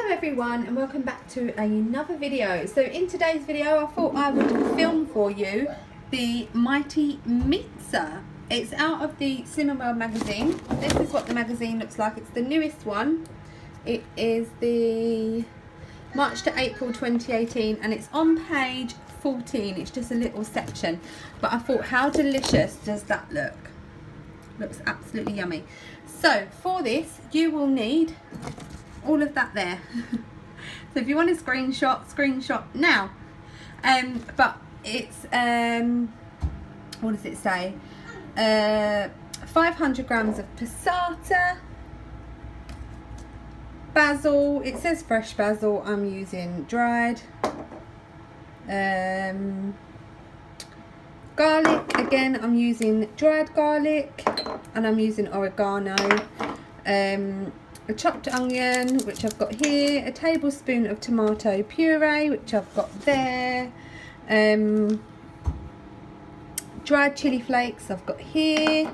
everyone, and welcome back to another video. So in today's video I thought I would film for you the Mighty Meatzza. It's out of the Slim & Well magazine. This is what the magazine looks like. It's the newest one. It is the March to April 2018 and it's on page 14. It's just a little section, but I thought, how delicious does that look? Looks absolutely yummy. So for this you will need all of that there. So if you want a screenshot now. But it's what does it say? 500 grams of passata, basil. It says fresh basil. I'm using dried. Garlic, again I'm using dried garlic, and I'm using oregano. A chopped onion, which I've got here, a tablespoon of tomato puree, which I've got there, dried chili flakes I've got here,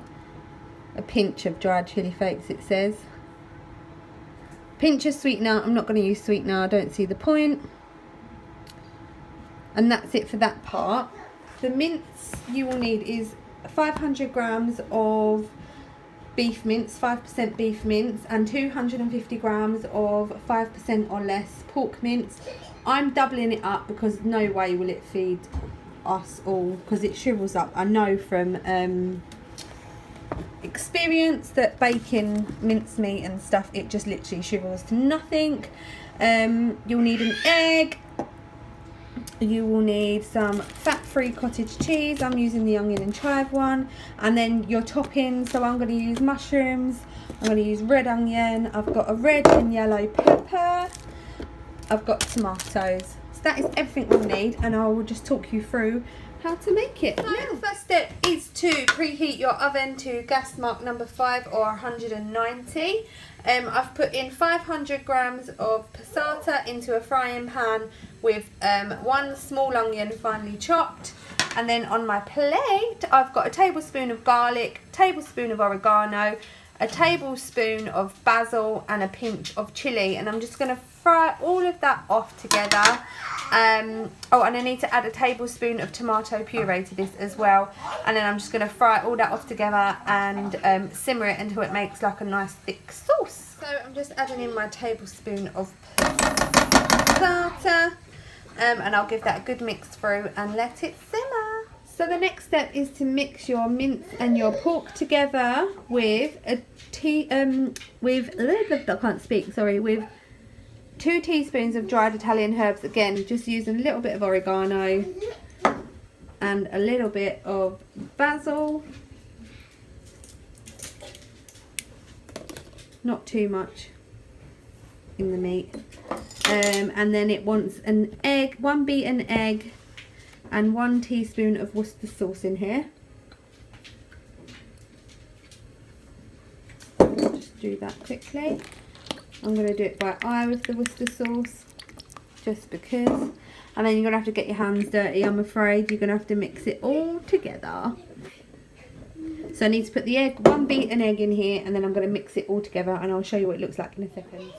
a pinch of dried chili flakes it says, pinch of sweetener. I'm not going to use sweetener, I don't see the point, and that's it for that part. The mince you will need is 500 grams of beef mince, 5% beef mince, and 250 grams of 5% or less pork mince. I'm doubling it up because no way will it feed us all, because it shrivels up. I know from experience that baking mincemeat and stuff, it just literally shrivels to nothing. You'll need an egg. You will need some fat-free cottage cheese. I'm using the onion and chive one. And then your toppings. So I'm going to use mushrooms. I'm going to use red onion. I've got a red and yellow pepper. I've got tomatoes. So that is everything we'll need. And I will just talk you through how to make it. So the first step is to preheat your oven to gas mark number 5 or 190. I've put in 500 grams of passata into a frying pan with 1 small onion finely chopped, and then on my plate I've got a tablespoon of garlic, tablespoon of oregano, a tablespoon of basil, and a pinch of chili, and I'm just going to fry all of that off together. Oh, and I need to add a tablespoon of tomato puree to this as well, and then I'm just going to fry all that off together and simmer it until it makes like a nice thick sauce. So I'm just adding in my tablespoon of passata, and I'll give that a good mix through and let it simmer. So the next step is to mix your mince and your pork together with with 2 teaspoons of dried Italian herbs. Again, just using a little bit of oregano and a little bit of basil. Not too much in the meat. And then it wants an egg, 1 beaten egg, and 1 teaspoon of Worcester sauce in here. Just do that quickly. I'm going to do it by eye with the Worcester sauce, just because. And then you're going to have to get your hands dirty, I'm afraid. You're going to have to mix it all together. So I need to put the egg, 1 beaten egg in here, and then I'm going to mix it all together, and I'll show you what it looks like in a second.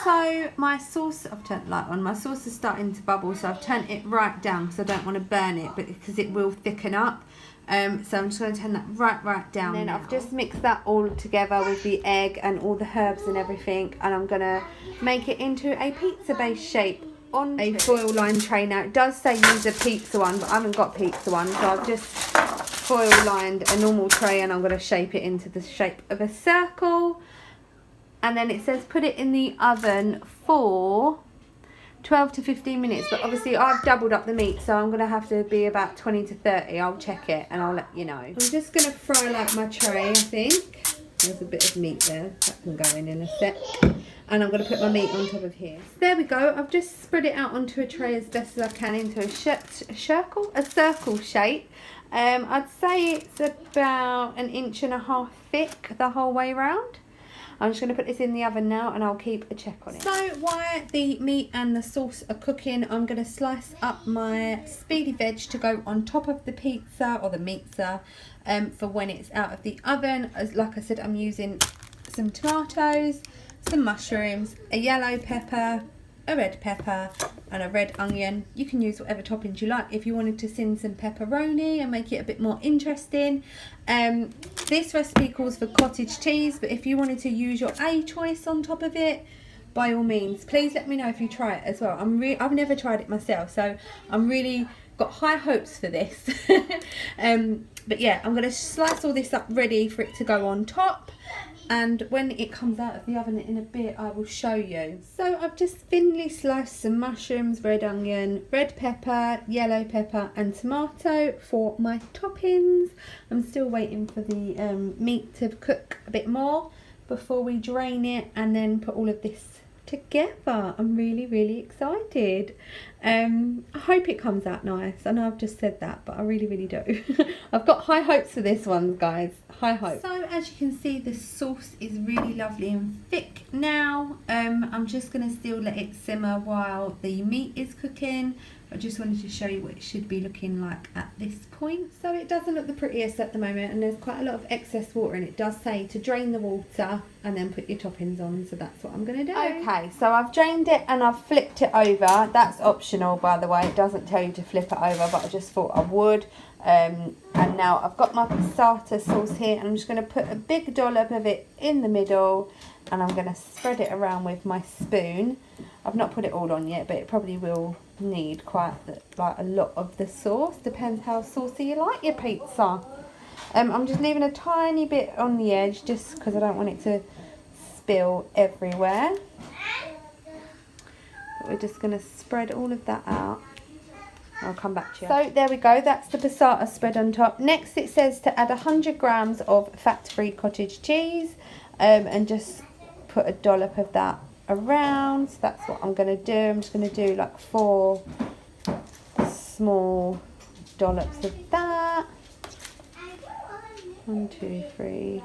So my sauce, I've turned the light on, my sauce is starting to bubble, so I've turned it right down because I don't want to burn it, but because it will thicken up. So I'm just going to turn that right down. And then I've just mixed that all together with the egg and all the herbs and everything, and I'm going to make it into a pizza base shape on a foil lined tray. Now it does say use a pizza one, but I haven't got pizza one, so I've just foil lined a normal tray, and I'm going to shape it into the shape of a circle. And then it says put it in the oven for 12 to 15 minutes, but obviously I've doubled up the meat, so I'm going to have to be about 20 to 30. I'll check it and I'll let you know. I'm just going to fry like my tray, I think. There's a bit of meat there that can go in a sec. And I'm going to put my meat on top of here. So there we go. I've just spread it out onto a tray as best as I can into a circle shape. I'd say it's about 1.5 inches thick the whole way round. I'm just going to put this in the oven now, and I'll keep a check on it. So while the meat and the sauce are cooking, I'm going to slice up my speedy veg to go on top of the pizza or the meatza for when it's out of the oven. As like I said, I'm using some tomatoes, some mushrooms, a yellow pepper, a red pepper and a red onion. You can use whatever toppings you like. If you wanted to sin some pepperoni and make it a bit more interesting. This recipe calls for cottage cheese, but if you wanted to use your A choice on top of it, by all means, please let me know if you try it as well. I've never tried it myself, so I'm really got high hopes for this. But yeah, I'm going to slice all this up ready for it to go on top. And when it comes out of the oven in a bit, I will show you. So I've just thinly sliced some mushrooms, red onion, red pepper, yellow pepper and tomato for my toppings. I'm still waiting for the meat to cook a bit more before we drain it and then put all of this together. I'm really excited. I hope it comes out nice. I know I've just said that, but I really do. I've got high hopes for this one, guys. High hopes. So as you can see, the sauce is really lovely and thick now. I'm just going to still let it simmer while the meat is cooking. I just wanted to show you what it should be looking like at this point. So it doesn't look the prettiest at the moment, and there's quite a lot of excess water, and it does say to drain the water and then put your toppings on, so that's what I'm going to do. Okay, so I've drained it and I've flipped it over. That's optional, by the way. It doesn't tell you to flip it over, but I just thought I would. And now I've got my passata sauce here, and I'm just going to put a big dollop of it in the middle, and I'm going to spread it around with my spoon. I've not put it all on yet, but it probably will need quite a lot of the sauce. Depends how saucy you like your pizza. I'm just leaving a tiny bit on the edge just because I don't want it to spill everywhere. But we're just going to spread all of that out. I'll come back to you. So there we go, that's the passata spread on top. Next it says to add 100 grams of fat-free cottage cheese, and just put a dollop of that around. So that's what I'm going to do. I'm just going to do like 4 small dollops of that. 1, 2, 3,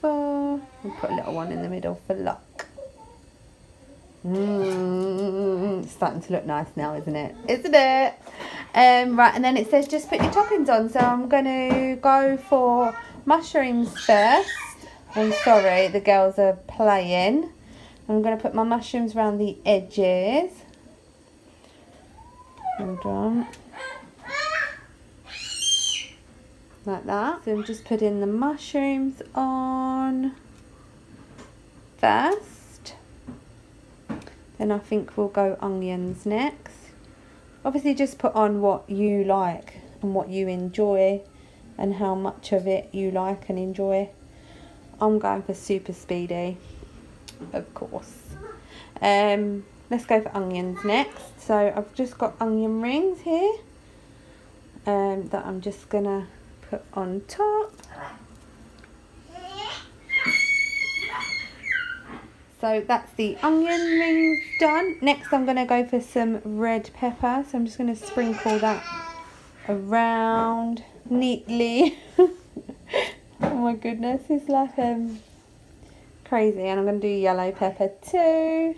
4. I'll put a little one in the middle for luck. It's starting to look nice now, isn't it? Isn't it? Right, and then it says just put your toppings on. So I'm going to go for mushrooms first. I'm sorry, the girls are playing. I'm going to put my mushrooms around the edges. Hold on. Like that. So I'm just putting the mushrooms on first. Then I think we'll go onions next. Obviously just put on what you like and what you enjoy and how much of it you like and enjoy. I'm going for super speedy, of course. Let's go for onions next. So I've just got onion rings here that I'm just gonna put on top. So that's the onion rings done. Next I'm going to go for some red pepper. So I'm just going to sprinkle that around neatly. Oh my goodness, it's like crazy. And I'm going to do yellow pepper too.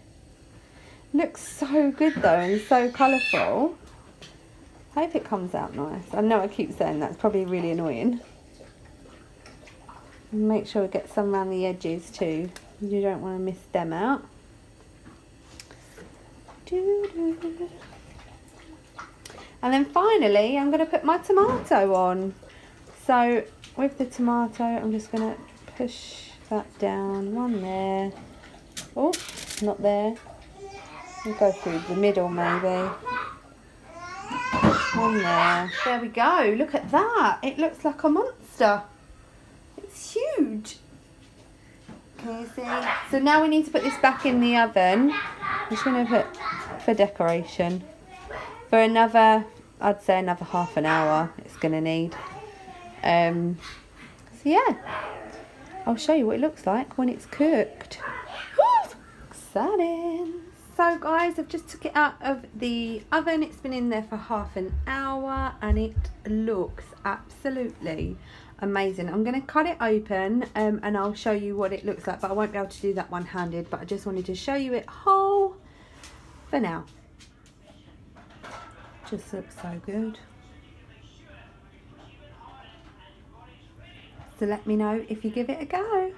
Looks so good though, and so colourful. I hope it comes out nice. I know I keep saying that's probably really annoying. Make sure we get some around the edges too. You don't want to miss them out. And then finally, I'm going to put my tomato on. So with the tomato, I'm just going to push that down. One there. Oh, not there. We'll go through the middle maybe. One there. There we go. Look at that. It looks like a monster. It's huge. Can you see? So now we need to put this back in the oven. I'm just going to put for decoration. For another, I'd say another half an hour it's going to need. So yeah, I'll show you what it looks like when it's cooked. Exciting. So guys, I've just took it out of the oven. It's been in there for half an hour and it looks absolutely amazing. I'm going to cut it open and I'll show you what it looks like, but I won't be able to do that one-handed, but I just wanted to show you it whole for now. Just looks so good. So let me know if you give it a go.